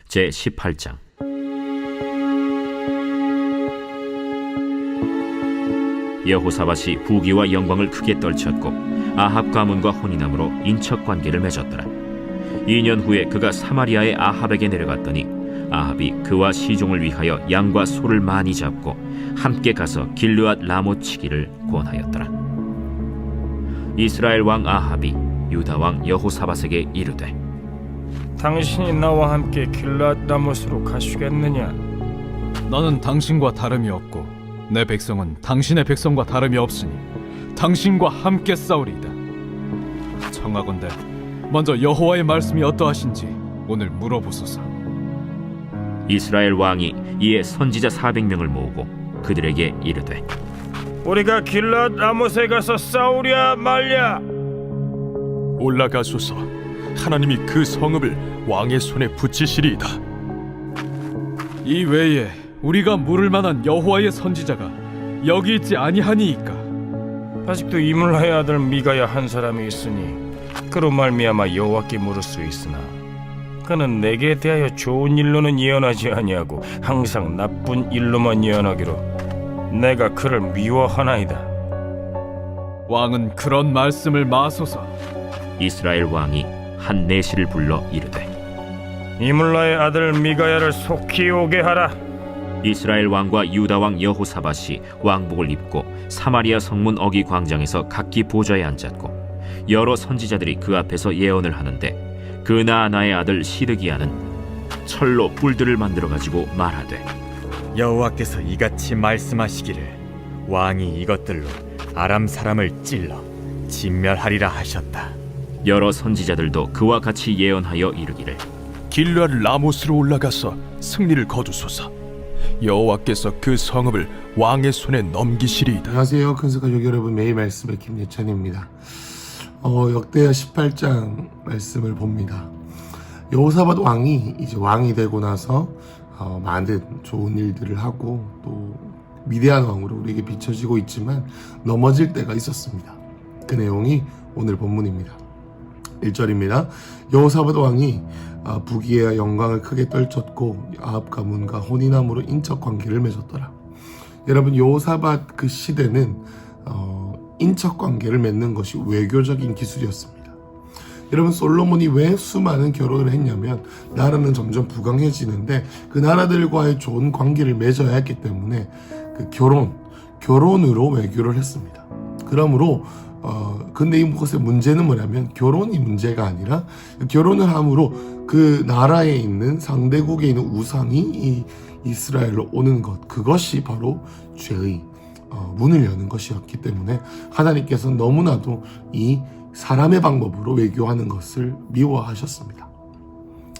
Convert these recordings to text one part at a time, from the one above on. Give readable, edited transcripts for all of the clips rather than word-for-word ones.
제18장. 여호사밧이 부귀와 영광을 크게 떨쳤고 아합 가문과 혼인함으로 인척관계를 맺었더라. 2년 후에 그가 사마리아의 아합에게 내려갔더니 아합이 그와 시종을 위하여 양과 소를 많이 잡고 함께 가서 길르앗 라못 치기를 권하였더라. 이스라엘 왕 아합이 유다 왕 여호사밧에게 이르되, 당신이 나와 함께 길르앗 라못으로 가시겠느냐? 나는 당신과 다름이 없고 내 백성은 당신의 백성과 다름이 없으니 당신과 함께 싸우리이다. 청하건대 먼저 여호와의 말씀이 어떠하신지 오늘 물어보소서. 이스라엘 왕이 이에 선지자 400명을 모으고 그들에게 이르되, 우리가 길르앗 라못에 가서 싸우랴 말랴? 올라가소서. 하나님이 그 성읍을 왕의 손에 붙이시리이다. 이 외에 우리가 물을 만한 여호와의 선지자가 여기 있지 아니하니이까? 아직도 이물라의 아들 미가야 한 사람이 있으니 그로 말미암아 여호와께 물을 수 있으나 그는 내게 대하여 좋은 일로는 예언하지 아니하고 항상 나쁜 일로만 예언하기로 내가 그를 미워하나이다. 왕은 그런 말씀을 마소서. 이스라엘 왕이 한 내시를 불러 이르되, 이물라의 아들 미가야를 속히 오게 하라. 이스라엘 왕과 유다 왕 여호사밧이 왕복을 입고 사마리아 성문 어기 광장에서 각기 보좌에 앉았고 여러 선지자들이 그 앞에서 예언을 하는데 그나아나의 아들 시드기야는 철로 뿔들을 만들어 가지고 말하되, 여호와께서 이같이 말씀하시기를 왕이 이것들로 아람 사람을 찔러 진멸하리라 하셨다. 여러 선지자들도 그와 같이 예언하여 이르기를, 길르앗 라못으로 올라가서 승리를 거두소서. 여호와께서 그 성읍을 왕의 손에 넘기시리이다. 안녕하세요. 큰스가족 여러분, 매일 말씀의 김예찬입니다. 역대하 18장 말씀을 봅니다. 여호사밧 왕이 이제 왕이 되고 나서 많은 좋은 일들을 하고 또 위대한 왕으로 우리에게 비춰지고 있지만 넘어질 때가 있었습니다. 그 내용이 오늘 본문입니다. 1절입니다. 여호사밧 왕이 부귀와 영광을 크게 떨쳤고 아합 가문과 혼인함으로 인척 관계를 맺었더라. 여러분, 여호사밧 그 시대는 인척 관계를 맺는 것이 외교적인 기술이었습니다. 여러분, 솔로몬이 왜 수많은 결혼을 했냐면 나라는 점점 부강해지는데 그 나라들과의 좋은 관계를 맺어야 했기 때문에 그 결혼으로 외교를 했습니다. 그러므로 근데 이것의 문제는 뭐냐면 결혼이 문제가 아니라 결혼을 함으로 그 나라에 있는 상대국에 있는 우상이 이 이스라엘로 오는 것, 그것이 바로 죄의 문을 여는 것이었기 때문에 하나님께서 너무나도 이 사람의 방법으로 외교하는 것을 미워하셨습니다.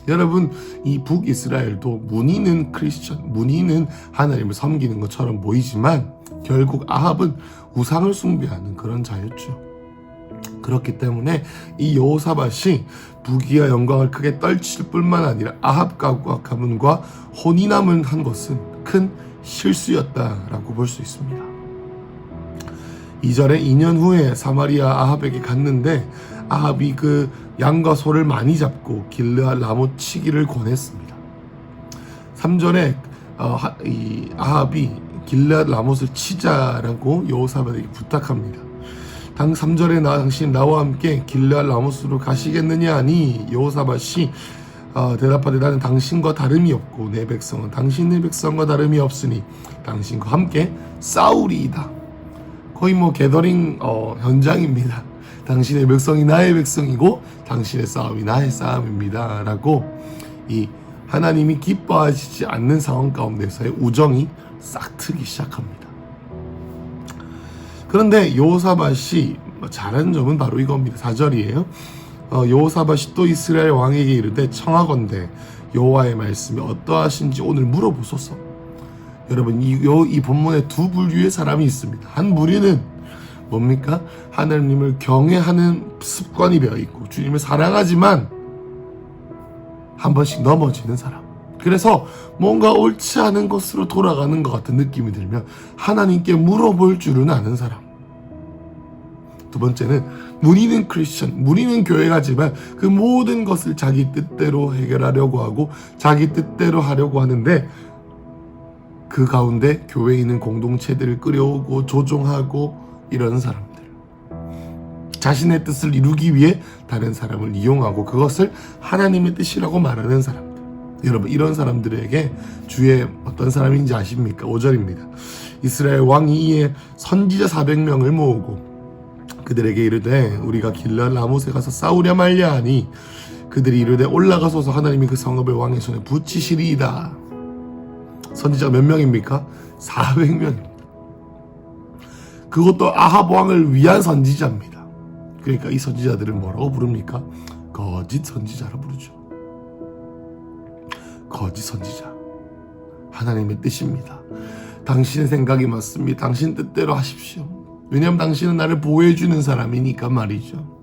여러분, 이 북이스라엘도 문의는 크리스천, 문의는 하나님을 섬기는 것처럼 보이지만 결국 아합은 우상을 숭배하는 그런 자였죠. 그렇기 때문에 이 여호사밧이 부귀와 영광을 크게 떨칠 뿐만 아니라 아합 가문과 혼인함을 한 것은 큰 실수였다라고 볼 수 있습니다. 2절에 2년 후에 사마리아 아합에게 갔는데 아합이 그 양과 소를 많이 잡고 길르앗 라못 치기를 권했습니다. 3절에 이 아합이 길르앗 라못을 치자라고 여호사밧에게 부탁합니다. 3절에 당신 나와 함께 길르앗 라못으로 가시겠느냐 하니 여호사밧이 대답하되 나는 당신과 다름이 없고 내 백성은 당신의 백성과 다름이 없으니 당신과 함께 싸우리이다. 거의 게더링 현장입니다. 당신의 백성이 나의 백성이고 당신의 싸움이 나의 싸움입니다 라고 이 하나님이 기뻐하시지 않는 상황 가운데서의 우정이 싹트기 시작합니다. 그런데 여호사밧이 잘한 점은 바로 이겁니다. 4절이에요. 여호사밧이 또 이스라엘 왕에게 이르되 청하건대 여호와의 말씀이 어떠하신지 오늘 물어보소서. 여러분, 이 본문에 두 부류의 사람이 있습니다. 한 부류는 뭡니까? 하나님을 경외하는 습관이 배어있고 주님을 사랑하지만 한 번씩 넘어지는 사람. 그래서 뭔가 옳지 않은 것으로 돌아가는 것 같은 느낌이 들면 하나님께 물어볼 줄은 아는 사람. 두 번째는 무리는 크리스천, 무리는 교회가지만 그 모든 것을 자기 뜻대로 해결하려고 하고 자기 뜻대로 하려고 하는데 그 가운데 교회에 있는 공동체들을 끌어오고 조종하고 이런 사람들, 자신의 뜻을 이루기 위해 다른 사람을 이용하고 그것을 하나님의 뜻이라고 말하는 사람들. 여러분, 이런 사람들에게 주의 어떤 사람인지 아십니까? 5절입니다. 이스라엘 왕이 이에 선지자 400명을 모으고 그들에게 이르되 우리가 길르앗 라못에 가서 싸우려 말려 하니 그들이 이르되 올라가소서 하나님이 그 성읍을 왕의 손에 붙이시리이다. 선지자가 몇 명입니까? 400명입니다. 그것도 아합 왕을 위한 선지자입니다. 그러니까 이 선지자들을 뭐라고 부릅니까? 거짓 선지자라 부르죠. 거짓 선지자. 하나님의 뜻입니다. 당신의 생각이 맞습니다. 당신 뜻대로 하십시오. 왜냐하면 당신은 나를 보호해주는 사람이니까 말이죠.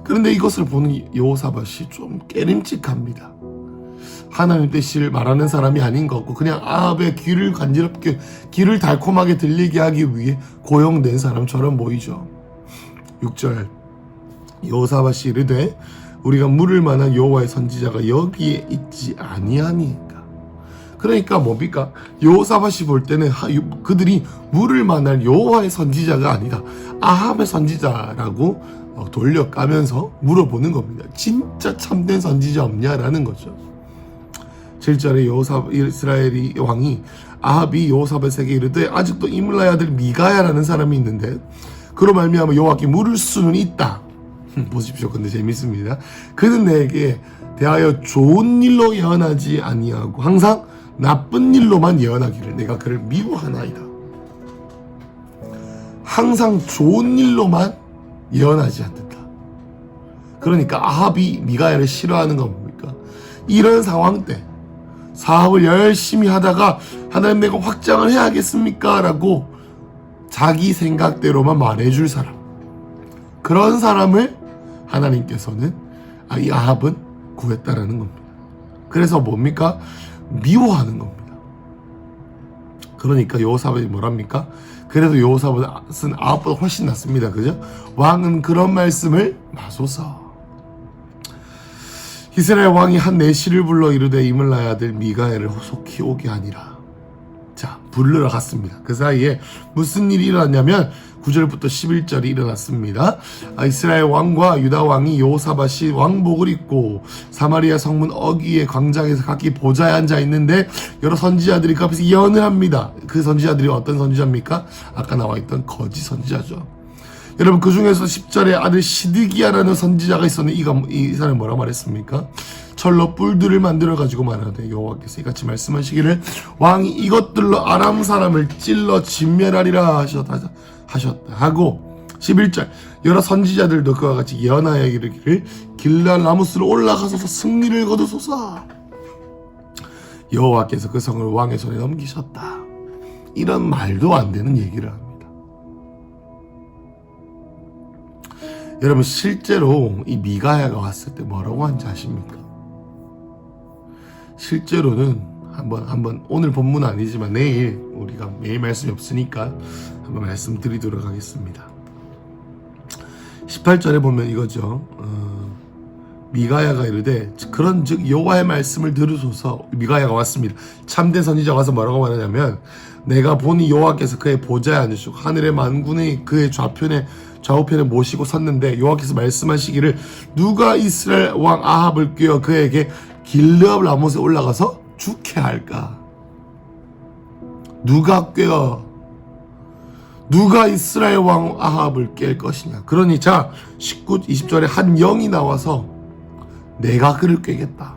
그런데 이것을 보는 여호사밧이 좀 깨림칙합니다. 하나님 뜻을 말하는 사람이 아닌 것 같고 그냥 아합의 귀를 간지럽게, 귀를 달콤하게 들리게 하기 위해 고용된 사람처럼 보이죠. 6절 여호사밧이 이르되 우리가 물을 만한 여호와의 선지자가 여기에 있지 아니하니까. 그러니까 뭡니까? 여호사밧이 볼 때는 그들이 물을 만날 여호와의 선지자가 아니라 아합의 선지자라고 돌려까면서 물어보는 겁니다. 진짜 참된 선지자 없냐라는 거죠. 7절에 이스라엘이 왕이 아합이 여호사밧에게 이르되 아직도 이물라의 아들 미가야라는 사람이 있는데 그로 말미암아 여호와께 물을 수는 있다. 보십시오. 근데 재밌습니다. 그는 내게 대하여 좋은 일로 예언하지 아니하고 항상 나쁜 일로만 예언하기를 내가 그를 미워하나이다. 항상 좋은 일로만 예언하지 않는다. 그러니까 아합이 미가야를 싫어하는 건 뭡니까? 이런 상황 때 사업을 열심히 하다가 하나님 내가 확장을 해야겠습니까? 라고 자기 생각대로만 말해줄 사람, 그런 사람을 하나님께서는 이 아합은 구했다라는 겁니다. 그래서 뭡니까? 미워하는 겁니다. 그러니까 여호사밧이 뭐랍니까? 그래도 여호사밧은 아합보다 훨씬 낫습니다. 그죠? 왕은 그런 말씀을 마소서. 이스라엘 왕이 한 내시를 불러 이르되 이물라의 아들 미가야를 속히 오게 하니라. 자, 부르러 갔습니다. 그 사이에 무슨 일이 일어났냐면 9절부터 11절이 일어났습니다. 이스라엘 왕과 유다 왕이 여호사밧이 왕복을 입고 사마리아 성문 어귀의 광장에서 각기 보좌에 앉아 있는데 여러 선지자들이 그 앞에서 예언을 합니다. 그 선지자들이 어떤 선지자입니까? 아까 나와있던 거짓 선지자죠. 여러분, 그 중에서 10절에 아들 시드기야라는 선지자가 있었는데 이 사람이 뭐라고 말했습니까? 철로 뿔들을 만들어가지고 말하되 여호와께서 이같이 말씀하시기를 왕이 이것들로 아람 사람을 찔러 진멸하리라 하셨다 하고 11절 여러 선지자들도 그와 같이 예언하여 이르기를 길르앗 라못으로 올라가소서 승리를 거두소서. 여호와께서 그 성을 왕의 손에 넘기셨다. 이런 말도 안 되는 얘기를 합니다. 여러분, 실제로 이 미가야가 왔을 때 뭐라고 한지 아십니까? 실제로는 한번 오늘 본문은 아니지만 내일 우리가 매일 말씀이 없으니까 한번 말씀드리도록 하겠습니다. 18절에 보면 이거죠. 미가야가 이르되 그런즉 여호와의 말씀을 들으소서. 미가야가 왔습니다. 참된 선지자가 와서 뭐라고 말하냐면 내가 보니 여호와께서 그의 보좌에 앉으시고 하늘의 만군이 그의 좌우편에 모시고 섰는데 여호와께서 말씀하시기를 누가 이스라엘 왕 아합을 꾀어 그에게 길르앗 라못에 올라가서 죽게 할까? 누가 꾀어? 누가 이스라엘 왕 아합을 깰 것이냐? 그러니 자 20절에 한 영이 나와서 내가 그를 꾀겠다.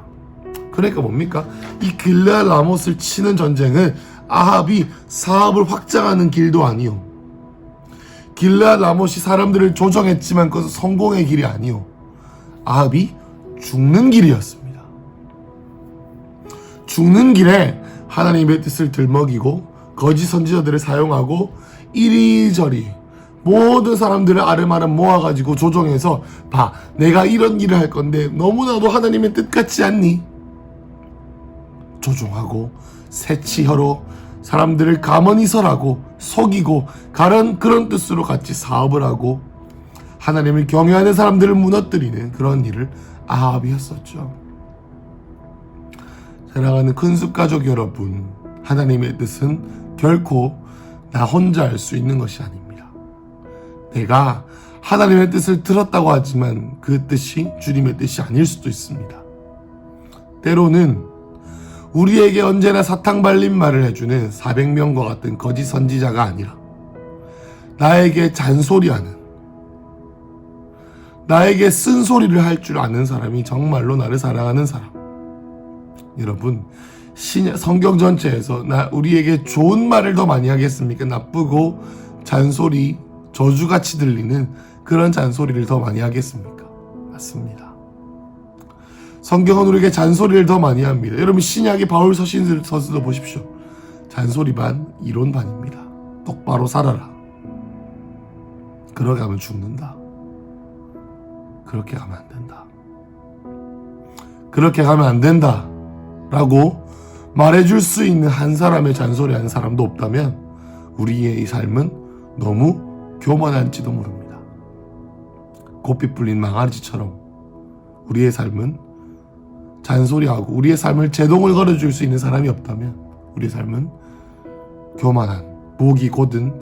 그러니까 뭡니까? 이 길르앗 라못을 치는 전쟁은 아합이 사업을 확장하는 길도 아니요. 길르앗 라못이 사람들을 조정했지만 그것은 성공의 길이 아니요. 아합이 죽는 길이었습니다. 죽는 길에 하나님의 뜻을 들먹이고 거짓 선지자들을 사용하고 이리저리 모든 사람들을 아름아름 모아가지고 조정해서 봐, 내가 이런 일을 할 건데 너무나도 하나님의 뜻 같지 않니? 조종하고 새치혀로 사람들을 가만히 서라고 속이고 그런 뜻으로 같이 사업을 하고 하나님을 경외하는 사람들을 무너뜨리는 그런 일을 아합이 했었죠. 사랑하는 큰숲 가족 여러분, 하나님의 뜻은 결코 나 혼자 알 수 있는 것이 아닙니다. 내가 하나님의 뜻을 들었다고 하지만 그 뜻이 주님의 뜻이 아닐 수도 있습니다. 때로는 우리에게 언제나 사탕 발린 말을 해주는 400명과 같은 거짓 선지자가 아니라 나에게 잔소리하는, 나에게 쓴소리를 할 줄 아는 사람이 정말로 나를 사랑하는 사람. 여러분, 성경 전체에서 우리에게 좋은 말을 더 많이 하겠습니까? 나쁘고 잔소리, 저주같이 들리는 그런 잔소리를 더 많이 하겠습니까? 맞습니다. 성경은 우리에게 잔소리를 더 많이 합니다. 여러분, 신약의 바울 서신서도 보십시오. 잔소리 반, 이론 반입니다. 똑바로 살아라. 그러게 하면 죽는다. 그렇게 가면 안 된다. 그렇게 가면 안 된다. 라고 말해줄 수 있는 한 사람의 잔소리 한 사람도 없다면 우리의 이 삶은 너무 교만할지도 모릅니다. 고삐 불린 망아지처럼 우리의 삶은 잔소리하고 우리의 삶을 제동을 걸어줄 수 있는 사람이 없다면 우리의 삶은 교만한, 목이 곧은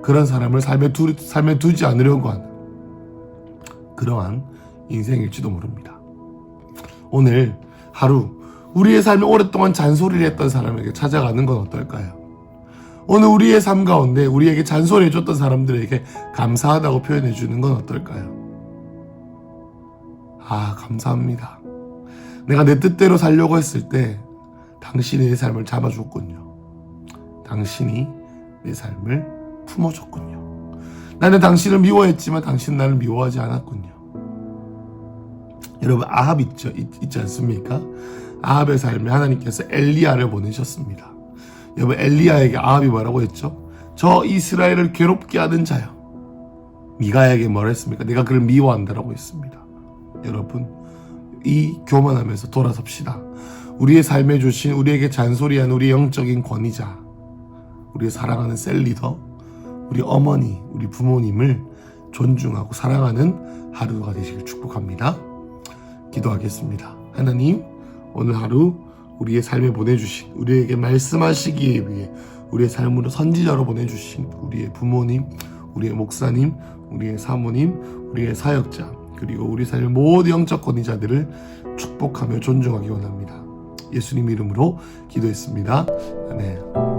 그런 사람을 삶에 두지 않으려고 하는 그러한 인생일지도 모릅니다. 오늘 하루 우리의 삶에 오랫동안 잔소리를 했던 사람에게 찾아가는 건 어떨까요? 오늘 우리의 삶 가운데 우리에게 잔소리해줬던 사람들에게 감사하다고 표현해주는 건 어떨까요? 감사합니다. 내가 내 뜻대로 살려고 했을 때 당신이 내 삶을 잡아줬군요. 당신이 내 삶을 품어줬군요. 나는 당신을 미워했지만 당신은 나를 미워하지 않았군요. 여러분, 아합 있지 않습니까? 아합의 삶에 하나님께서 엘리야를 보내셨습니다. 여러분, 엘리야에게 아합이 뭐라고 했죠? 저 이스라엘을 괴롭게 하는 자요. 미가에게 뭐라 했습니까? 내가 그를 미워한다라고 했습니다. 여러분, 이 교만하면서 돌아섭시다. 우리의 삶에 주신 우리에게 잔소리한 우리의 영적인 권위자, 우리의 사랑하는 셀리더, 우리 어머니, 우리 부모님을 존중하고 사랑하는 하루가 되시길 축복합니다. 기도하겠습니다. 하나님, 오늘 하루 우리의 삶에 보내주신, 우리에게 말씀하시기에 위해 우리의 삶으로 선지자로 보내주신 우리의 부모님, 우리의 목사님, 우리의 사모님, 우리의 사역자, 그리고 우리 삶의 모든 영적 권위자들을 축복하며 존중하기 원합니다. 예수님 이름으로 기도했습니다. 아멘.